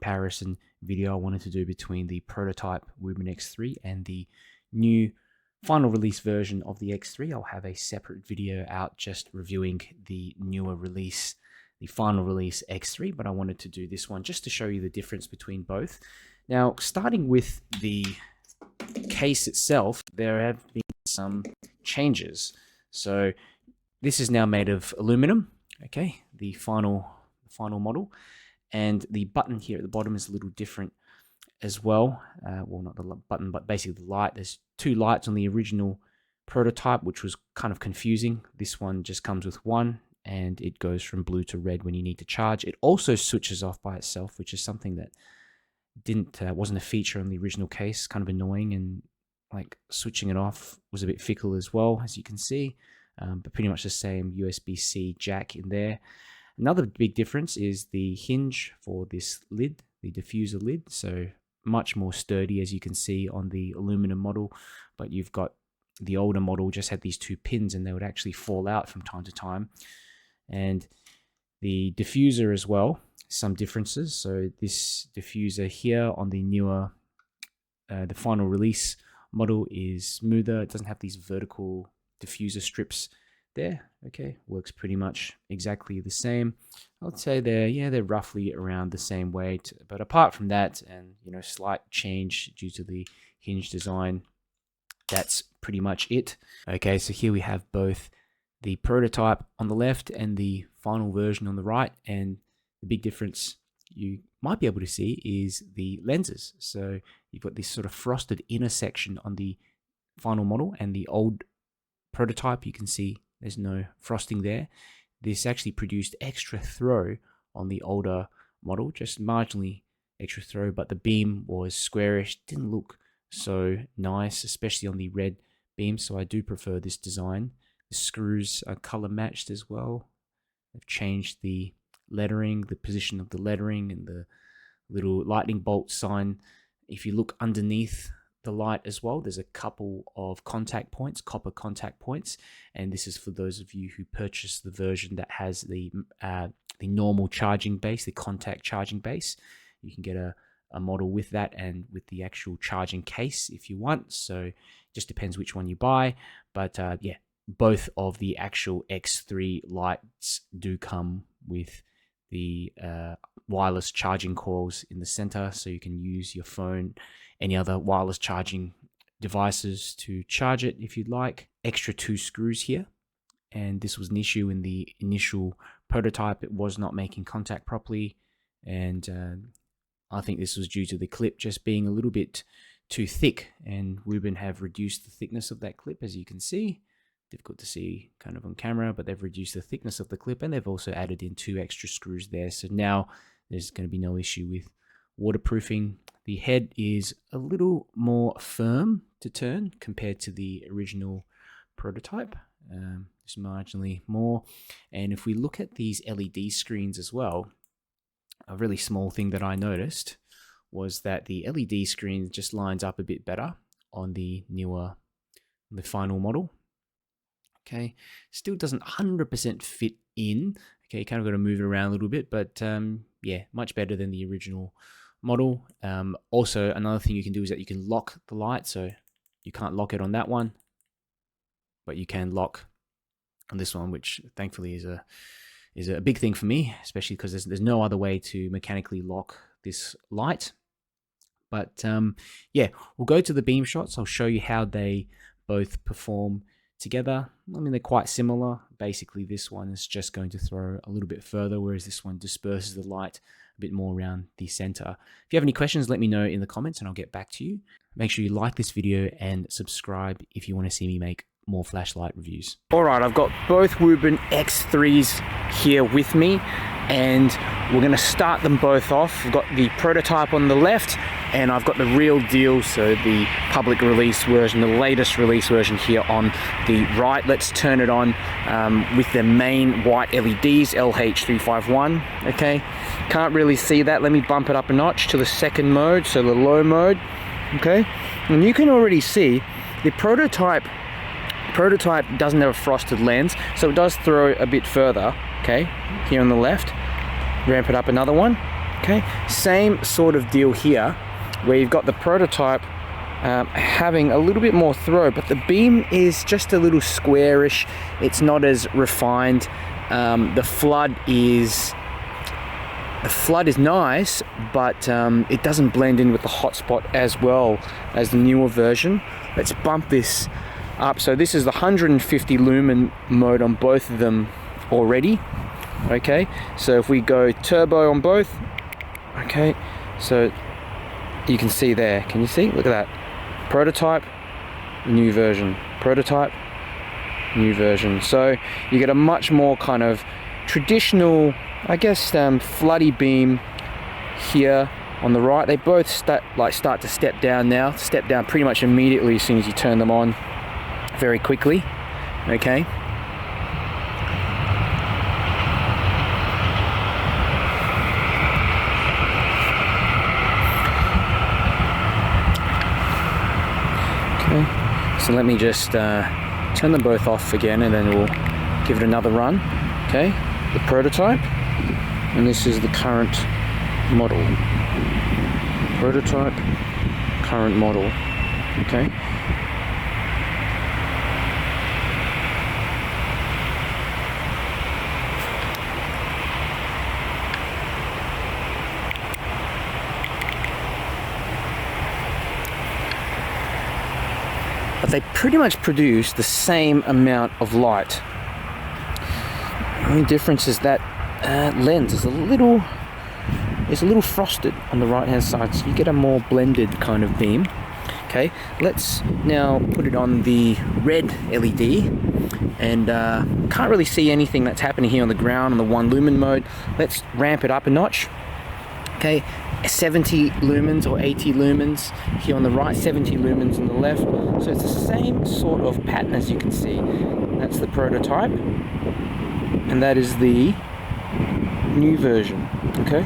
comparison video I wanted to do between the prototype Wuben X3 and the new final release version of the X3. I'll have a separate video out just reviewing the newer release, the final release X3, but I wanted to do this one just to show you the difference between both. Now, starting with the case itself, there have been some changes. So this is now made of aluminum, okay, the final model, and the button here at the bottom is a little different as well. Well, not the button, but basically the light. There's two lights on the original prototype, which was kind of confusing. This one just comes with one, and it goes from blue to red when you need to charge. It also switches off by itself, which is something that wasn't a feature on the original case. Kind of annoying, and like switching it off was a bit fickle as well, as you can see. But pretty much the same USB-C jack in there. Another big difference is the hinge for this lid, the diffuser lid. So much more sturdy, as you can see on the aluminum model, but you've got the older model just had these two pins and they would actually fall out from time to time. And the diffuser as well, some differences. So this diffuser here on the newer, the final release model is smoother. It doesn't have these vertical diffuser strips there. Okay, works pretty much exactly the same. I'd say they're roughly around the same weight, but apart from that, and slight change due to the hinge design, that's pretty much it. Okay, so here we have both the prototype on the left and the final version on the right, and the big difference you might be able to see is the lenses. So you've got this sort of frosted inner section on the final model, and the old prototype, you can see there's no frosting there. This actually produced extra throw on the older model, just marginally extra throw, but the beam was squarish, didn't look so nice, especially on the red beam, so I do prefer this design. The screws are color matched as well. They've changed the lettering, the position of the lettering, and the little lightning bolt sign. If you look underneath the light as well, there's a couple of contact points, copper contact points, and this is for those of you who purchase the version that has the normal charging base, the contact charging base. You can get a model with that and with the actual charging case if you want, so it just depends which one you buy. But yeah, both of the actual X3 lights do come with the wireless charging coils in the center, so you can use your phone, any other wireless charging devices to charge it if you'd like. Extra 2 screws here, and this was an issue in the initial prototype. It was not making contact properly, and I think this was due to the clip just being a little bit too thick, and Wuben have reduced the thickness of that clip, as you can see. Difficult to see kind of on camera, but they've reduced the thickness of the clip, and they've also added in 2 extra screws there, so now there's going to be no issue with waterproofing. The head is a little more firm to turn compared to the original prototype, just marginally more. And if we look at these LED screens as well, a really small thing that I noticed was that the LED screen just lines up a bit better on the final model. Okay, still doesn't 100% fit in. Okay, you kind of got to move it around a little bit, but yeah, much better than the original model. Also, another thing you can do is that you can lock the light, so you can't lock it on that one, but you can lock on this one, which thankfully is a big thing for me, especially because there's no other way to mechanically lock this light. But yeah, we'll go to the beam shots. I'll show you how they both perform together. I mean, they're quite similar. Basically, this one is just going to throw a little bit further, whereas this one disperses the light a bit more around the center. If you have any questions, let me know in the comments and I'll get back to you. Make sure you like this video and subscribe if you want to see me make more flashlight reviews. Alright, I've got both Wuben X3s here with me, and we're going to start them both off. We've got the prototype on the left, and I've got the real deal, so the public release version, the latest release version here on the right. Let's turn it on with the main white LEDs, LH351. Okay, can't really see that. Let me bump it up a notch to the second mode, so the low mode. Okay, and you can already see the prototype doesn't have a frosted lens, so it does throw a bit further. Okay, here on the left, ramp it up another one. Okay, same sort of deal here, where you've got the prototype having a little bit more throw, but the beam is just a little squarish. It's not as refined. The flood is nice, but it doesn't blend in with the hotspot as well as the newer version. Let's bump this up. So this is the 150 lumen mode on both of them already. Okay, so if we go turbo on both, okay, so you can see there, can you see? Look at that. Prototype, new version. Prototype, new version. So you get a much more kind of traditional, I guess, floody beam here on the right. They both start to step down now. Step down pretty much immediately as soon as you turn them on, very quickly. Okay. So let me just turn them both off again, and then we'll give it another run. Okay, the prototype, and this is the current model. Prototype, current model. Okay. But they pretty much produce the same amount of light. The only difference is that lens is a little frosted on the right hand side, so you get a more blended kind of beam. Okay, let's now put it on the red LED, and can't really see anything that's happening here on the ground on the 1 lumen mode. Let's ramp it up a notch. Okay, 70 lumens or 80 lumens here on the right, 70 lumens on the left. So it's the same sort of pattern as you can see. That's the prototype, and that is the new version. Okay,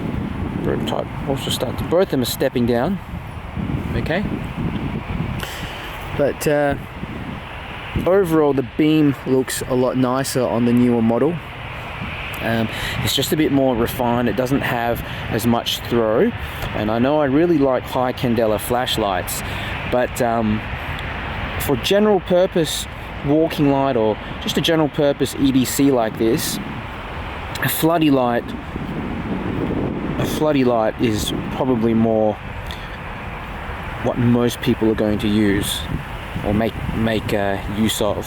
prototype also starts. Both of them are stepping down. Okay, but overall the beam looks a lot nicer on the newer model. It's just a bit more refined. It doesn't have as much throw, and I know I really like high candela flashlights, but for general purpose walking light or just a general purpose EDC like this, a floody light is probably more what most people are going to use or make use of.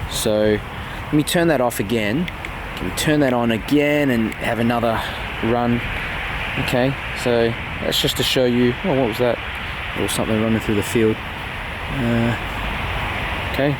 So let me turn that off again. Can turn that on again and have another run. Okay, so that's just to show you. Oh, what was that? There was something running through the field. Okay,